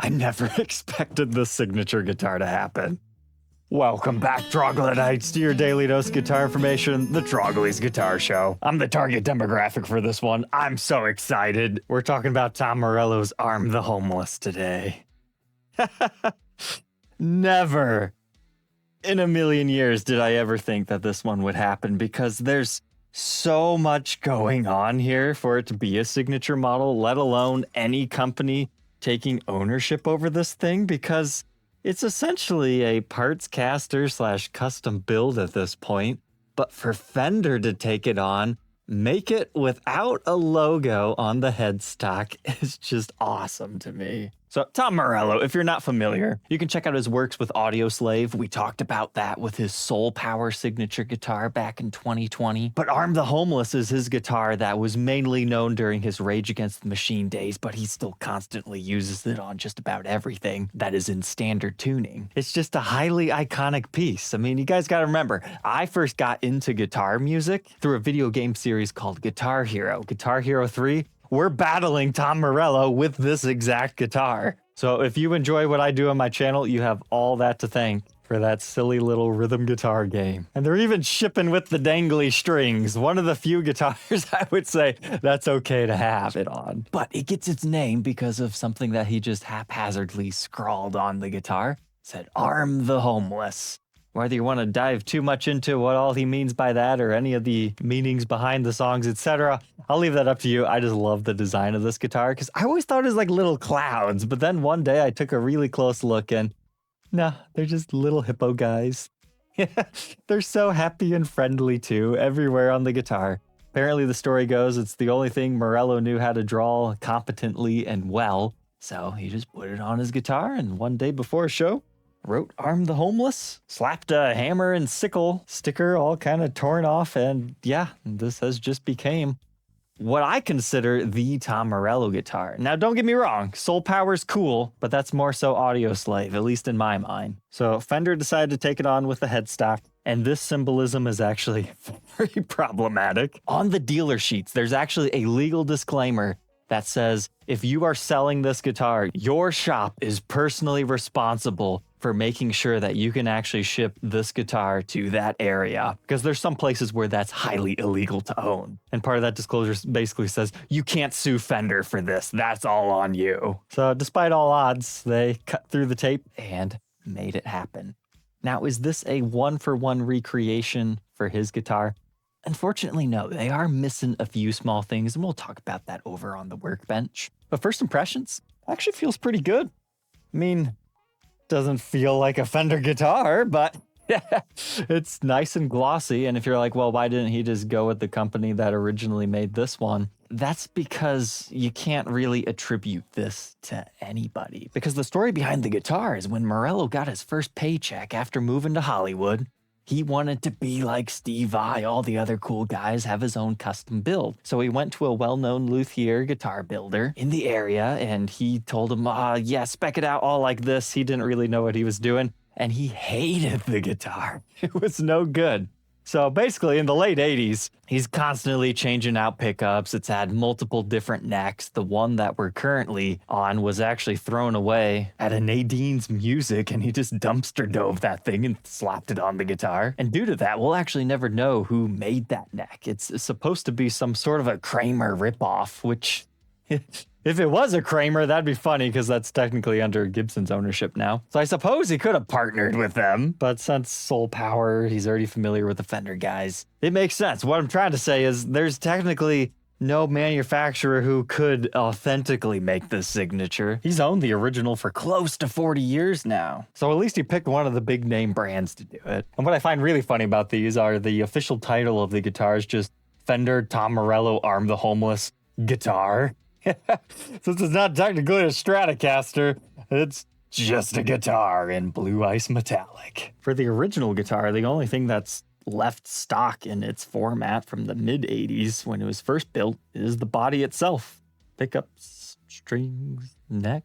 I never expected this signature guitar to happen. Welcome back, Troglodytes, to your daily dose of guitar information, the Trogly's Guitar Show. I'm the target demographic for this one. I'm so excited. We're talking about Tom Morello's Arm the Homeless today. Never in a million years did I ever think that this one would happen, because there's so much going on here for it to be a signature model, let alone any company taking ownership over this thing, because it's essentially a parts caster / custom build at this point. But for Fender to take it on, make it without a logo on the headstock is just awesome to me. So Tom Morello, if you're not familiar, you can check out his works with Audioslave. We talked about that with his Soul Power signature guitar back in 2020. But Arm the Homeless is his guitar that was mainly known during his Rage Against the Machine days, but he still constantly uses it on just about everything that is in standard tuning. It's just a highly iconic piece. I mean, you guys gotta remember, I first got into guitar music through a video game series called Guitar Hero. Guitar Hero 3, we're battling Tom Morello with this exact guitar. So if you enjoy what I do on my channel, you have all that to thank for that silly little rhythm guitar game. And they're even shipping with the dangly strings. One of the few guitars I would say that's okay to have it on. But it gets its name because of something that he just haphazardly scrawled on the guitar. It said, Arm the Homeless. Whether you want to dive too much into what all he means by that or any of the meanings behind the songs, etc., I'll leave that up to you. I just love the design of this guitar because I always thought it was like little clouds, but then one day I took a really close look and nah, they're just little hippo guys. They're so happy and friendly too, everywhere on the guitar. Apparently the story goes it's the only thing Morello knew how to draw competently and well, so he just put it on his guitar and one day before a show, wrote Arm the Homeless, slapped a hammer and sickle sticker all kind of torn off, and yeah, this has just became what I consider the Tom Morello guitar. Now, don't get me wrong, Soul Power's cool, but that's more so Audioslave, at least in my mind. So Fender decided to take it on with the headstock, and this symbolism is actually very problematic. On the dealer sheets, there's actually a legal disclaimer that says, if you are selling this guitar, your shop is personally responsible for making sure that you can actually ship this guitar to that area. Because there's some places where that's highly illegal to own. And part of that disclosure basically says, you can't sue Fender for this. That's all on you. So despite all odds, they cut through the tape and made it happen. Now, is this a one-for-one recreation for his guitar? Unfortunately, no. They are missing a few small things, and we'll talk about that over on the Workbench. But first impressions, actually feels pretty good. I mean, doesn't feel like a Fender guitar, but it's nice and glossy. And if you're like, well, why didn't he just go with the company that originally made this one? That's because you can't really attribute this to anybody. Because the story behind the guitar is when Morello got his first paycheck after moving to Hollywood, he wanted to be like Steve Vai, all the other cool guys, have his own custom build. So he went to a well-known luthier guitar builder in the area, and he told him, yeah, spec it out all like this. He didn't really know what he was doing, and he hated the guitar. It was no good. So basically, in the late 80s, he's constantly changing out pickups. It's had multiple different necks. The one that we're currently on was actually thrown away at a Nadine's Music, and he just dumpster dove that thing and slapped it on the guitar. And due to that, we'll actually never know who made that neck. It's supposed to be some sort of a Kramer ripoff, which... If it was a Kramer, that'd be funny because that's technically under Gibson's ownership now. So I suppose he could have partnered with them, but since Soul Power, he's already familiar with the Fender guys. It makes sense. What I'm trying to say is there's technically no manufacturer who could authentically make this signature. He's owned the original for close to 40 years now. So at least he picked one of the big name brands to do it. And what I find really funny about these are the official title of the guitar is just Fender Tom Morello Arm the Homeless guitar. Since it's not technically a Stratocaster, it's just a guitar in blue ice metallic. For the original guitar, the only thing that's left stock in its format from the mid-80s when it was first built is the body itself. Pickups, strings, neck,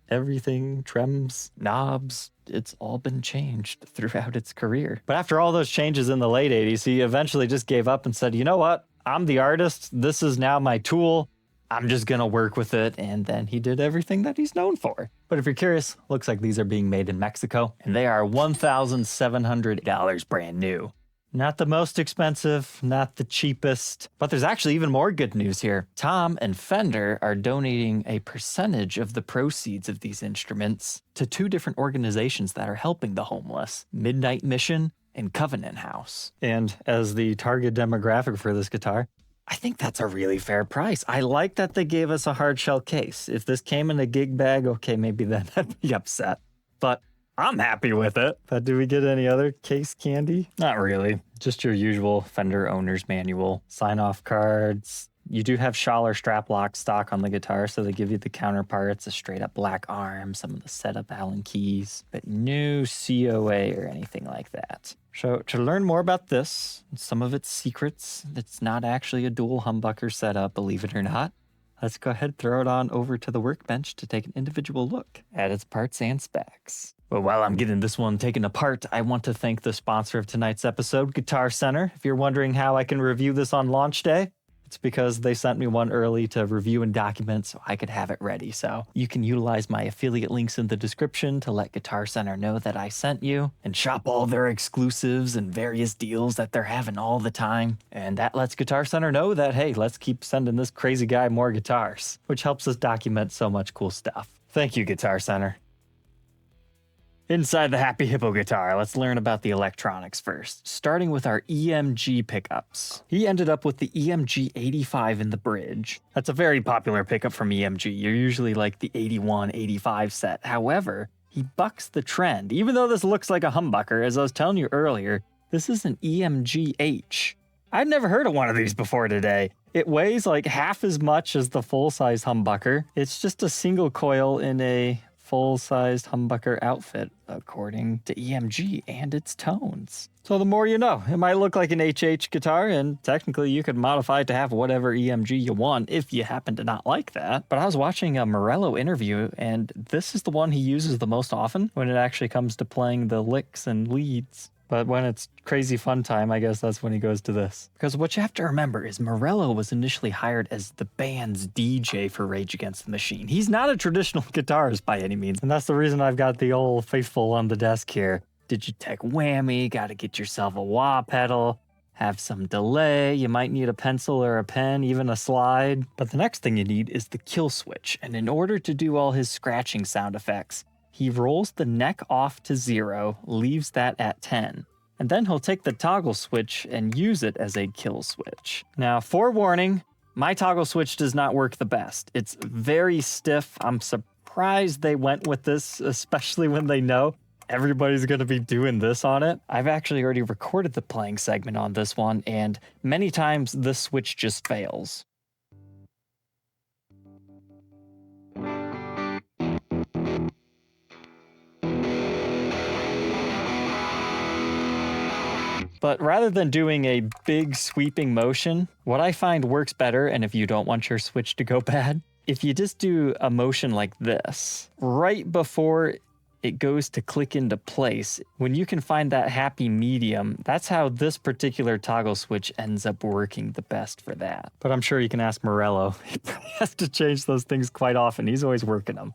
everything, trems, knobs, it's all been changed throughout its career. But after all those changes in the late 80s, he eventually just gave up and said, you know what? I'm the artist. This is now my tool. I'm just gonna work with it, and then he did everything that he's known for. But if you're curious, looks like these are being made in Mexico, and they are $1,700 brand new. Not the most expensive, not the cheapest, but there's actually even more good news here. Tom and Fender are donating a percentage of the proceeds of these instruments to 2 different organizations that are helping the homeless, Midnight Mission and Covenant House. And as the target demographic for this guitar, I think that's a really fair price. I like that they gave us a hard shell case. If this came in a gig bag, okay, maybe then I'd be upset. But I'm happy with it. But do we get any other case candy? Not really. Just your usual Fender owner's manual. Sign-off cards. You do have Schaller strap lock stock on the guitar, so they give you the counterparts, a straight-up black arm, some of the setup Allen keys, but no COA or anything like that. So to learn more about this, and some of its secrets, it's not actually a dual humbucker setup, believe it or not. Let's go ahead and throw it on over to the Workbench to take an individual look at its parts and specs. But while I'm getting this one taken apart, I want to thank the sponsor of tonight's episode, Guitar Center. If you're wondering how I can review this on launch day, it's because they sent me one early to review and document so I could have it ready. So you can utilize my affiliate links in the description to let Guitar Center know that I sent you and shop all their exclusives and various deals that they're having all the time. And that lets Guitar Center know that, hey, let's keep sending this crazy guy more guitars, which helps us document so much cool stuff. Thank you, Guitar Center. Inside the Happy Hippo guitar, let's learn about the electronics first, starting with our EMG pickups. He ended up with the EMG 85 in the bridge. That's a very popular pickup from EMG. You're usually like the 81, 85 set. However, he bucks the trend. Even though this looks like a humbucker, as I was telling you earlier, this is an EMG H. I'd never heard of one of these before today. It weighs like half as much as the full-size humbucker. It's just a single coil in a full-sized humbucker outfit, according to EMG and its tones. So the more you know. It might look like an HH guitar, and technically you could modify it to have whatever EMG you want if you happen to not like that. But I was watching a Morello interview, and this is the one he uses the most often when it actually comes to playing the licks and leads. But when it's crazy fun time, I guess that's when he goes to this. Because what you have to remember is Morello was initially hired as the band's DJ for Rage Against the Machine. He's not a traditional guitarist by any means. And that's the reason I've got the old faithful on the desk here. Digitech Whammy, gotta get yourself a wah pedal, have some delay, you might need a pencil or a pen, even a slide. But the next thing you need is the kill switch. And in order to do all his scratching sound effects, he rolls the neck off to 0, leaves that at 10, and then he'll take the toggle switch and use it as a kill switch. Now, forewarning, my toggle switch does not work the best. It's very stiff. I'm surprised they went with this, especially when they know everybody's going to be doing this on it. I've actually already recorded the playing segment on this one, and many times this switch just fails. But rather than doing a big sweeping motion, what I find works better, and if you don't want your switch to go bad, if you just do a motion like this, right before it goes to click into place, when you can find that happy medium, that's how this particular toggle switch ends up working the best for that. But I'm sure you can ask Morello. He has to change those things quite often. He's always working them.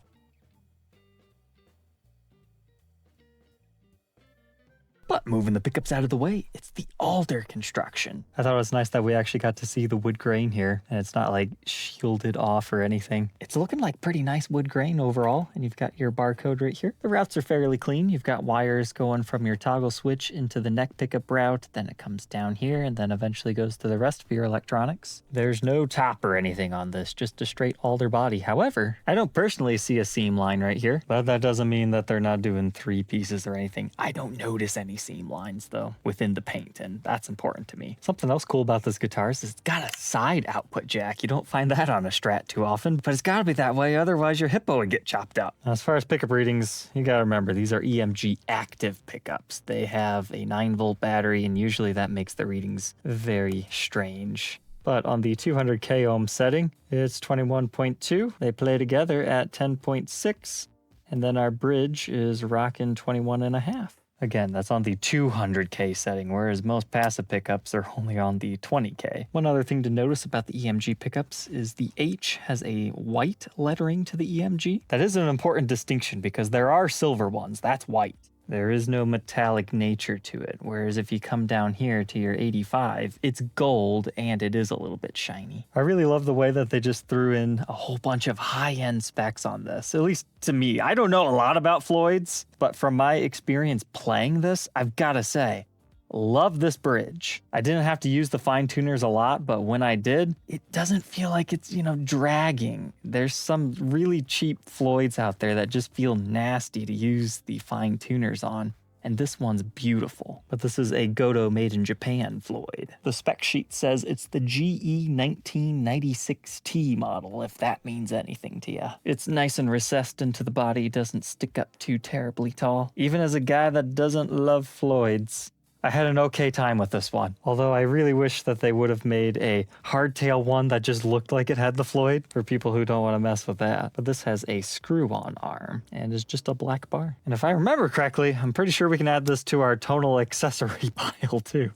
But moving the pickups out of the way, it's the alder construction. I thought it was nice that we actually got to see the wood grain here, and it's not like shielded off or anything. It's looking like pretty nice wood grain overall, and you've got your barcode right here. The routes are fairly clean. You've got wires going from your toggle switch into the neck pickup route, then it comes down here, and then eventually goes to the rest of your electronics. There's no top or anything on this, just a straight alder body. However, I don't personally see a seam line right here, but that doesn't mean that they're not doing 3 pieces or anything. I don't notice any seam lines though within the paint, and that's important to me. Something else cool about this guitar is it's got a side output jack. You don't find that on a Strat too often, but it's got to be that way, otherwise your hippo would get chopped up. As far as pickup readings, you gotta remember these are EMG active pickups. They have a 9-volt battery, and usually that makes the readings very strange. But on the 200k ohm setting, it's 21.2. They play together at 10.6, and then our bridge is rocking 21.5. Again, that's on the 200K setting, whereas most passive pickups are only on the 20K. One other thing to notice about the EMG pickups is the H has a white lettering to the EMG. That is an important distinction because there are silver ones, that's white. There is no metallic nature to it, whereas if you come down here to your 85, it's gold and it is a little bit shiny. I really love the way that they just threw in a whole bunch of high-end specs on this, at least to me. I don't know a lot about Floyd's, but from my experience playing this, I've got to say, love this bridge. I didn't have to use the fine tuners a lot, but when I did, it doesn't feel like it's, dragging. There's some really cheap Floyds out there that just feel nasty to use the fine tuners on. And this one's beautiful. But this is a Goto made in Japan Floyd. The spec sheet says it's the GE 1996T model, if that means anything to you. It's nice and recessed into the body, doesn't stick up too terribly tall. Even as a guy that doesn't love Floyds, I had an okay time with this one, although I really wish that they would have made a hardtail one that just looked like it had the Floyd for people who don't want to mess with that. But this has a screw-on arm and is just a black bar. And if I remember correctly, I'm pretty sure we can add this to our tonal accessory pile too.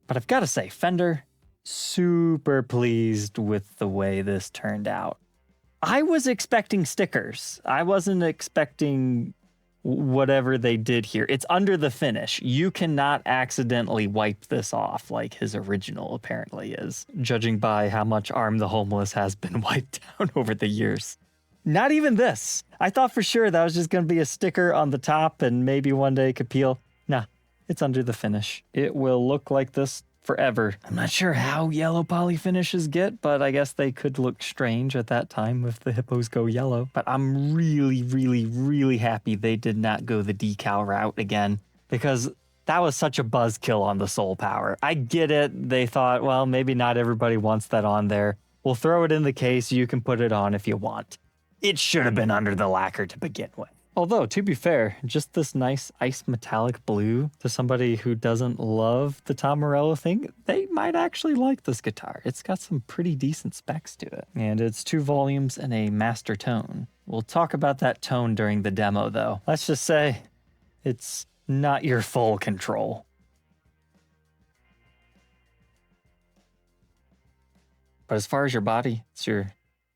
But I've got to say, Fender, super pleased with the way this turned out. I was expecting stickers. I wasn't expecting whatever they did here. It's under the finish. You cannot accidentally wipe this off like his original apparently is, judging by how much Arm the Homeless has been wiped down over the years. Not even this. I thought for sure that was just going to be a sticker on the top and maybe one day it could peel. Nah, it's under the finish. It will look like this forever. I'm not sure how yellow poly finishes get, but I guess they could look strange at that time if the hippos go yellow. But I'm really, really, really happy they did not go the decal route again, because that was such a buzzkill on the Soul Power. I get it. They thought, well, maybe not everybody wants that on there. We'll throw it in the case. You can put it on if you want. It should have been under the lacquer to begin with. Although, to be fair, just this nice ice metallic blue to somebody who doesn't love the Tom Morello thing, they might actually like this guitar. It's got some pretty decent specs to it. And it's 2 volumes and a master tone. We'll talk about that tone during the demo, though. Let's just say it's not your full control. But as far as your body, it's your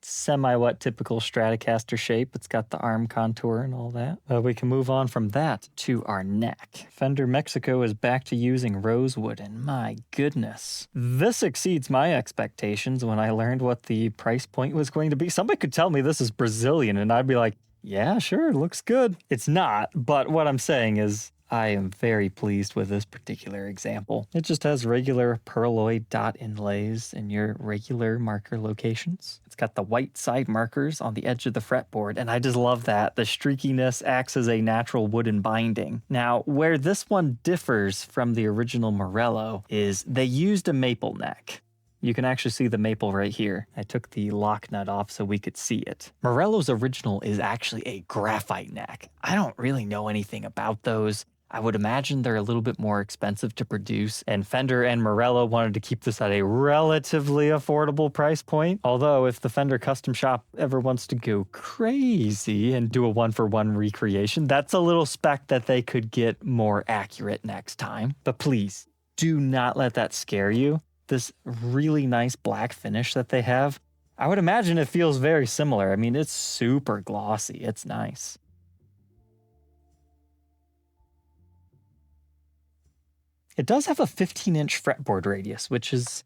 semi-what typical Stratocaster shape. It's got the arm contour and all that. We can move on from that to our neck. Fender Mexico is back to using rosewood, and my goodness, this exceeds my expectations when I learned what the price point was going to be. Somebody could tell me this is Brazilian and I'd be like, yeah, sure, looks good. It's not, but what I'm saying is I am very pleased with this particular example. It just has regular pearloid dot inlays in your regular marker locations. It's got the white side markers on the edge of the fretboard, and I just love that. The streakiness acts as a natural wooden binding. Now, where this one differs from the original Morello is they used a maple neck. You can actually see the maple right here. I took the lock nut off so we could see it. Morello's original is actually a graphite neck. I don't really know anything about those. I would imagine they're a little bit more expensive to produce, and Fender and Morello wanted to keep this at a relatively affordable price point. Although, if the Fender custom shop ever wants to go crazy and do a one-for-one recreation, that's a little spec that they could get more accurate next time. But please, do not let that scare you. This really nice black finish that they have, I would imagine it feels very similar. I mean, it's super glossy. It's nice. It does have a 15-inch fretboard radius, which is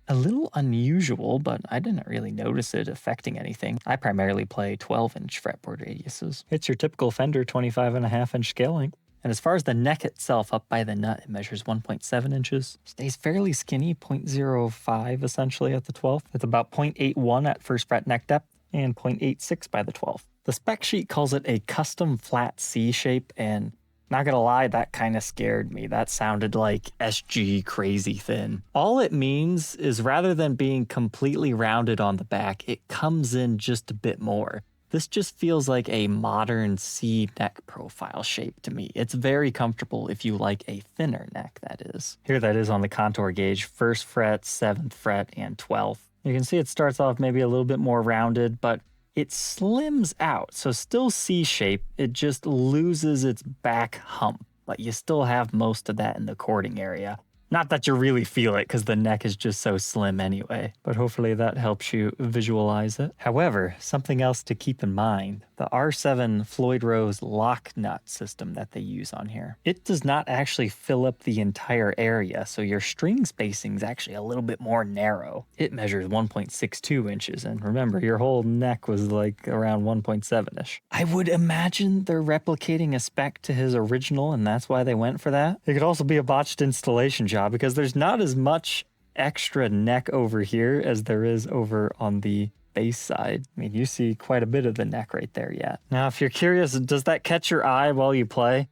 a little unusual, but I didn't really notice it affecting anything. I primarily play 12-inch fretboard radiuses. It's your typical Fender 25.5-inch scale length. And as far as the neck itself, up by the nut, it measures 1.7 inches. Stays fairly skinny, 0.05 essentially at the 12th. It's about 0.81 at first fret neck depth and 0.86 by the 12th. The spec sheet calls it a custom flat C shape, and not gonna lie, that kind of scared me. That sounded like SG crazy thin. All it means is rather than being completely rounded on the back, it comes in just a bit more. This just feels like a modern C neck profile shape to me. It's very comfortable if you like a thinner neck, that is. Here that is on the contour gauge, 1st fret, 7th fret, and 12th. You can see it starts off maybe a little bit more rounded, but it slims out. So still C-shape, it just loses its back hump, but you still have most of that in the cording area. Not that you really feel it because the neck is just so slim anyway, but hopefully that helps you visualize it. However, something else to keep in mind, the R7 Floyd Rose lock nut system that they use on here, it does not actually fill up the entire area, so your string spacing is actually a little bit more narrow. It measures 1.62 inches, and remember, your whole neck was like around 1.7-ish. I would imagine they're replicating a spec to his original, and that's why they went for that. It could also be a botched installation job because there's not as much extra neck over here as there is over on the bass side. I mean, you see quite a bit of the neck right there yet. Now, if you're curious, does that catch your eye while you play?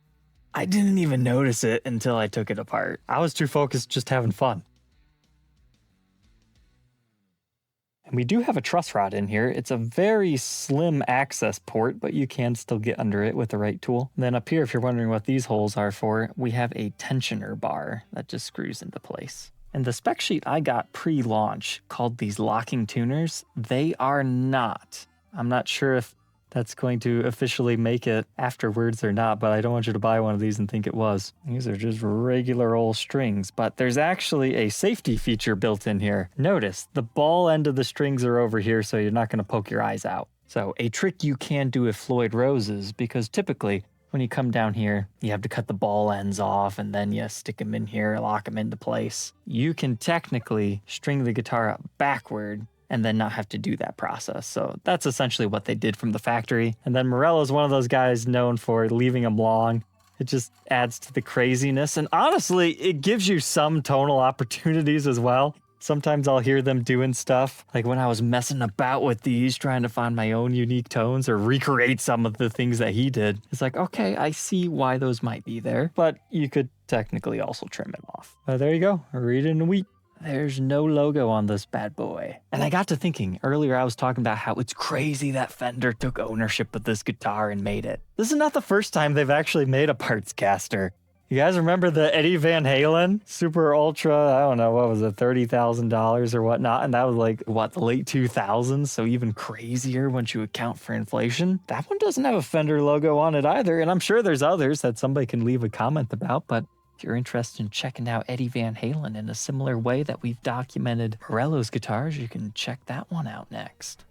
I didn't even notice it until I took it apart. I was too focused just having fun. And we do have a truss rod in here. It's a very slim access port, but you can still get under it with the right tool. And then up here, if you're wondering what these holes are for, we have a tensioner bar that just screws into place. And the spec sheet I got pre-launch called these locking tuners, they are not. I'm not sure if that's going to officially make it afterwards or not, but I don't want you to buy one of these and think it was. These are just regular old strings, but there's actually a safety feature built in here. Notice, the ball end of the strings are over here, so you're not going to poke your eyes out. So a trick you can do with Floyd Roses, because typically when you come down here, you have to cut the ball ends off and then you stick them in here, lock them into place. You can technically string the guitar up backward and then not have to do that process. So that's essentially what they did from the factory. And then Morello's one of those guys known for leaving them long. It just adds to the craziness. And honestly, it gives you some tonal opportunities as well. Sometimes I'll hear them doing stuff, like when I was messing about with these, trying to find my own unique tones or recreate some of the things that he did. It's like, okay, I see why those might be there, but you could technically also trim it off. There you go, read in a week. There's no logo on this bad boy. And I got to thinking, earlier I was talking about how it's crazy that Fender took ownership of this guitar and made it. This is not the first time they've actually made a parts caster. You guys remember the Eddie Van Halen Super Ultra, I don't know, what was it, $30,000 or whatnot? And that was like, what, the late 2000s? So even crazier once you account for inflation. That one doesn't have a Fender logo on it either. And I'm sure there's others that somebody can leave a comment about. But if you're interested in checking out Eddie Van Halen in a similar way that we've documented Morello's guitars, you can check that one out next.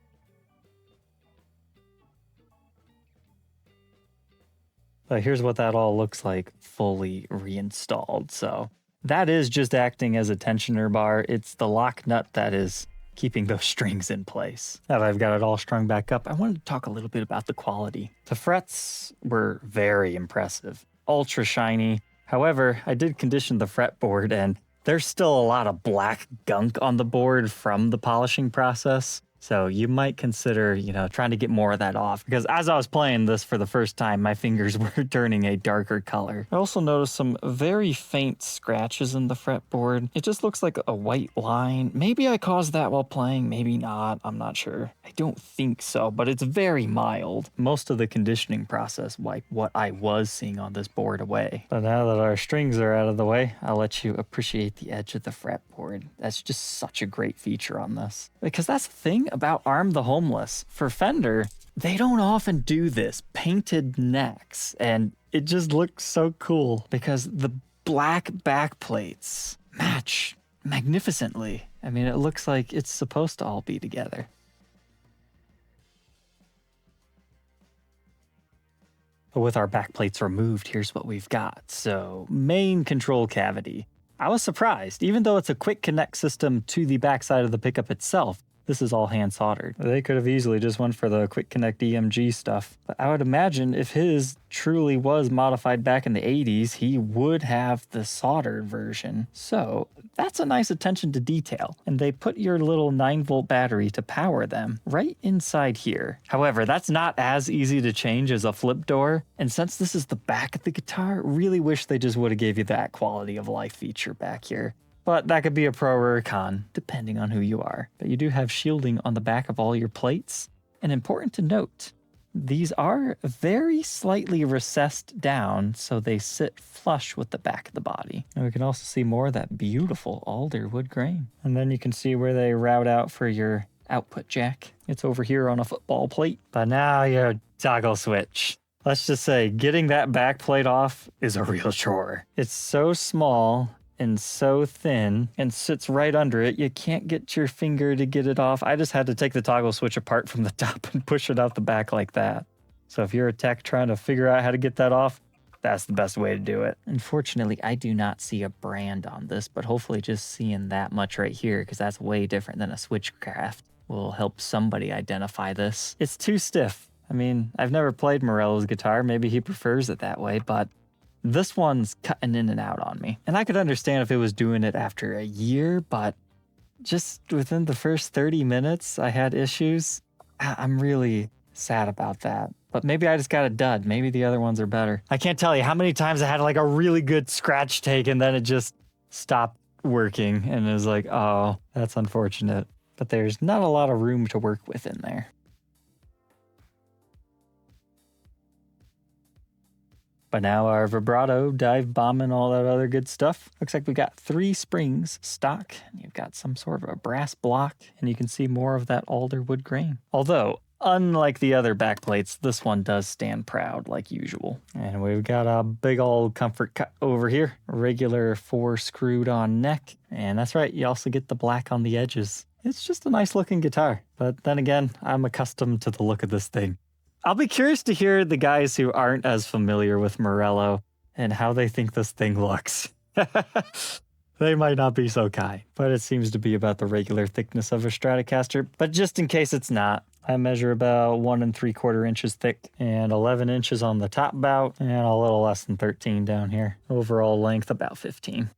But here's what that all looks like fully reinstalled. So that is just acting as a tensioner bar. It's the lock nut that is keeping those strings in place. Now that I've got it all strung back up, I wanted to talk a little bit about the quality. The frets were very impressive, ultra shiny. However, I did condition the fretboard and there's still a lot of black gunk on the board from the polishing process. So you might consider, trying to get more of that off, because as I was playing this for the first time, my fingers were turning a darker color. I also noticed some very faint scratches in the fretboard. It just looks like a white line. Maybe I caused that while playing, maybe not, I'm not sure. I don't think so, but it's very mild. Most of the conditioning process wiped what I was seeing on this board away. But now that our strings are out of the way, I'll let you appreciate the edge of the fretboard. That's just such a great feature on this. Because that's the thing about Arm the Homeless. For Fender, they don't often do this, painted necks, and it just looks so cool because the black back plates match magnificently. I mean, it looks like it's supposed to all be together. But with our back plates removed, here's what we've got. So, main control cavity. I was surprised, even though it's a quick connect system to the backside of the pickup itself, this is all hand soldered. They could have easily just went for the quick connect EMG stuff. But I would imagine if his truly was modified back in the 80s, he would have the soldered version. So that's a nice attention to detail. And they put your little 9-volt battery to power them right inside here. However, that's not as easy to change as a flip door. And since this is the back of the guitar, really wish they just would have gave you that quality of life feature back here. But that could be a pro or a con, depending on who you are. But you do have shielding on the back of all your plates. And important to note, these are very slightly recessed down so they sit flush with the back of the body. And we can also see more of that beautiful alder wood grain. And then you can see where they route out for your output jack. It's over here on a football plate. But now your toggle switch. Let's just say getting that back plate off is a real chore. It's so small and so thin and sits right under it. You can't get your finger to get it off. I just had to take the toggle switch apart from the top and push it out the back like that. So if you're a tech trying to figure out how to get that off, that's the best way to do it. Unfortunately, I do not see a brand on this, but hopefully just seeing that much right here, because that's way different than a Switchcraft, will help somebody identify this. It's too stiff. I mean, I've never played Morello's guitar. Maybe he prefers it that way, but this one's cutting in and out on me. And I could understand if it was doing it after a year, but just within the first 30 minutes, I had issues. I'm really sad about that. But maybe I just got a dud. Maybe the other ones are better. I can't tell you how many times I had like a really good scratch take and then it just stopped working. And it was like, oh, that's unfortunate. But there's not a lot of room to work with in there. But now our vibrato, dive bomb, and all that other good stuff. Looks like we got 3 springs stock. And you've got some sort of a brass block, and you can see more of that alder wood grain. Although, unlike the other backplates, this one does stand proud like usual. And we've got a big old comfort cut over here. Regular 4 screwed on neck. And that's right, you also get the black on the edges. It's just a nice looking guitar. But then again, I'm accustomed to the look of this thing. I'll be curious to hear the guys who aren't as familiar with Morello and how they think this thing looks. They might not be so kind, but it seems to be about the regular thickness of a Stratocaster. But just in case it's not, I measure about 1 3/4 inches thick and 11 inches on the top bout and a little less than 13 down here. Overall length about 15.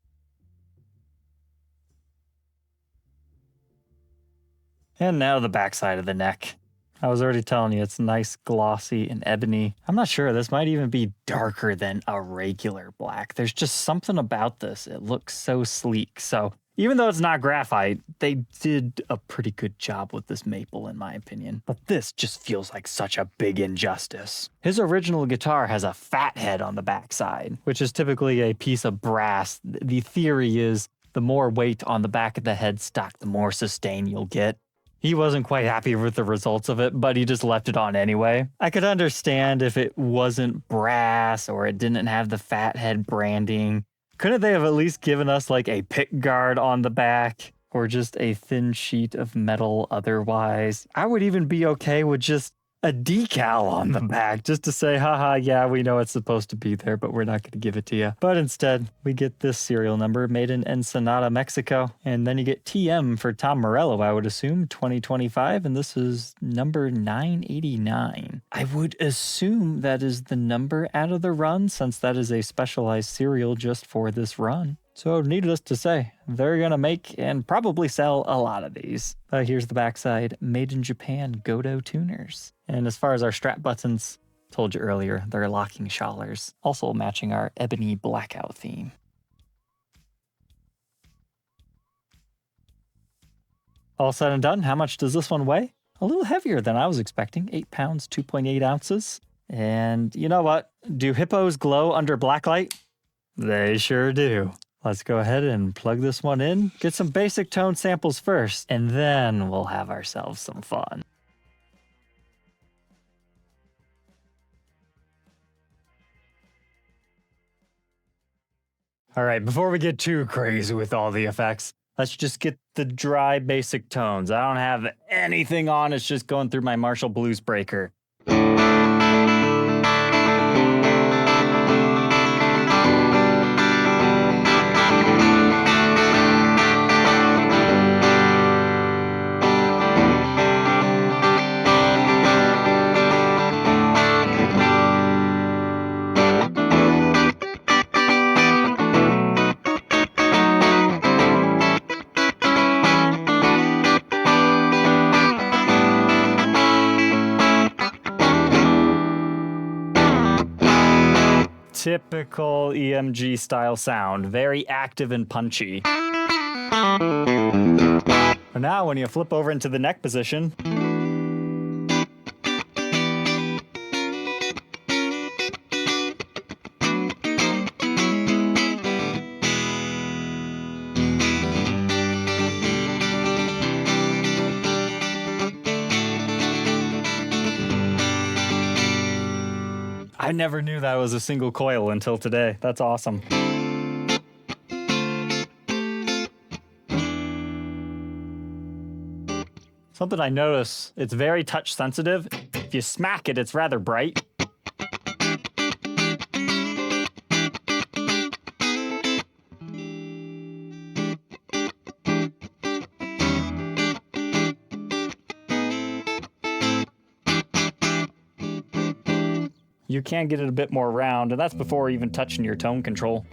And now the backside of the neck. I was already telling you, it's nice, glossy, and ebony. I'm not sure, this might even be darker than a regular black. There's just something about this. It looks so sleek. So even though it's not graphite, they did a pretty good job with this maple, in my opinion. But this just feels like such a big injustice. His original guitar has a fat head on the backside, which is typically a piece of brass. The theory is the more weight on the back of the headstock, the more sustain you'll get. He wasn't quite happy with the results of it, but he just left it on anyway. I could understand if it wasn't brass or it didn't have the fat head branding. Couldn't they have at least given us like a pick guard on the back or just a thin sheet of metal otherwise? I would even be okay with just a decal on the back just to say, haha, yeah, we know it's supposed to be there, but we're not going to give it to you. But instead, we get this serial number made in Ensenada, Mexico. And then you get TM for Tom Morello, I would assume, 2025. And this is number 989. I would assume that is the number out of the run, since that is a specialized serial just for this run. So needless to say, they're going to make and probably sell a lot of these. Here's the backside, made in Japan Godo tuners. And as far as our strap buttons, told you earlier, they're locking shawlers, also matching our ebony blackout theme. All said and done, how much does this one weigh? A little heavier than I was expecting, 8 pounds, 2.8 ounces. And you know what? Do hippos glow under blacklight? They sure do. Let's go ahead and plug this one in, get some basic tone samples first, and then we'll have ourselves some fun. All right, before we get too crazy with all the effects, let's just get the dry basic tones. I don't have anything on, it's just going through my Marshall Blues Breaker. Typical EMG style sound, very active and punchy. But now when you flip over into the neck position, I never knew that was a single coil until today. That's awesome. Something I notice, it's very touch sensitive. If you smack it, it's rather bright. You can get it a bit more round, and that's before even touching your tone control.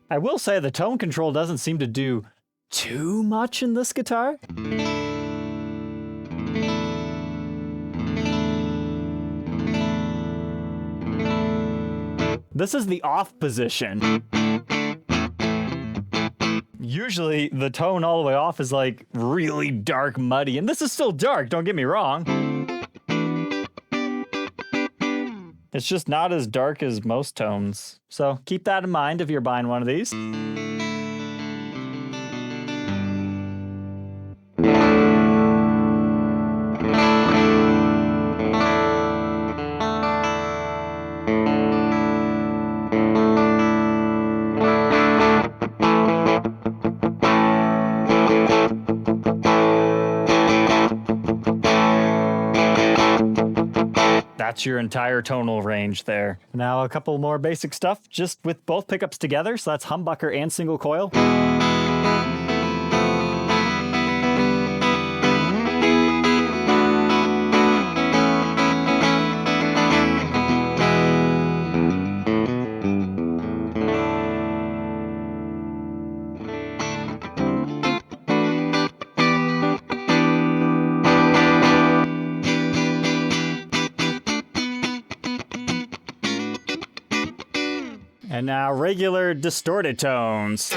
I will say the tone control doesn't seem to do too much in this guitar. This is the off position. Usually the tone all the way off is like really dark, muddy, and this is still dark, don't get me wrong. It's just not as dark as most tones. So keep that in mind if you're buying one of these. That's your entire tonal range there. Now a couple more basic stuff just with both pickups together. So that's humbucker and single coil. And now regular distorted tones.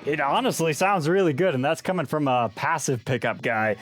It honestly sounds really good, and that's coming from a passive pickup guy.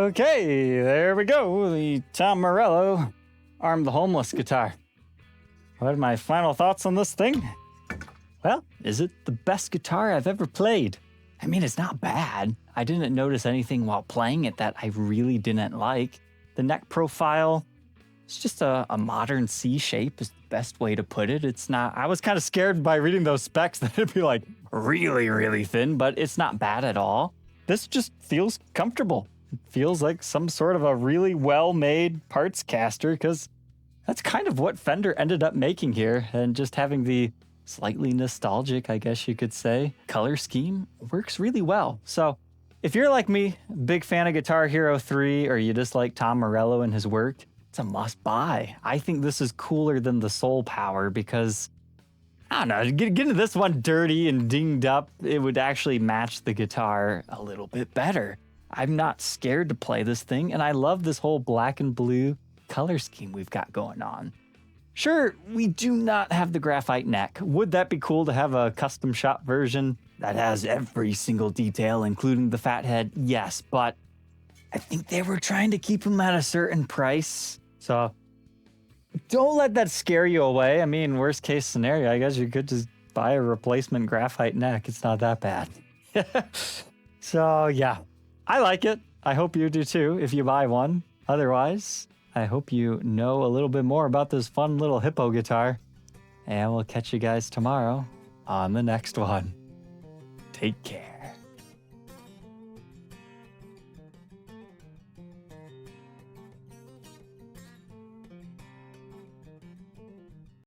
Okay, there we go. The Tom Morello Arm the Homeless guitar. What are my final thoughts on this thing? Well, is it the best guitar I've ever played? I mean, it's not bad. I didn't notice anything while playing it that I really didn't like. The neck profile, it's just a modern C shape is the best way to put it. It's not, I was kind of scared by reading those specs that it'd be like really, really thin, but it's not bad at all. This just feels comfortable. It feels like some sort of a really well-made parts caster, because that's kind of what Fender ended up making here, and just having the slightly nostalgic, I guess you could say, color scheme works really well. So if you're like me, big fan of Guitar Hero 3, or you just like Tom Morello and his work, it's a must buy. I think this is cooler than the Soul Power because, I don't know, getting this one dirty and dinged up, it would actually match the guitar a little bit better. I'm not scared to play this thing, and I love this whole black and blue color scheme we've got going on. Sure, we do not have the graphite neck. Would that be cool to have a custom shop version that has every single detail, including the fat head? Yes, but I think they were trying to keep them at a certain price. So don't let that scare you away. I mean, worst case scenario, I guess you could just buy a replacement graphite neck. It's not that bad. So yeah, I like it. I hope you do too if you buy one. Otherwise, I hope you know a little bit more about this fun little hippo guitar. And we'll catch you guys tomorrow on the next one. Take care.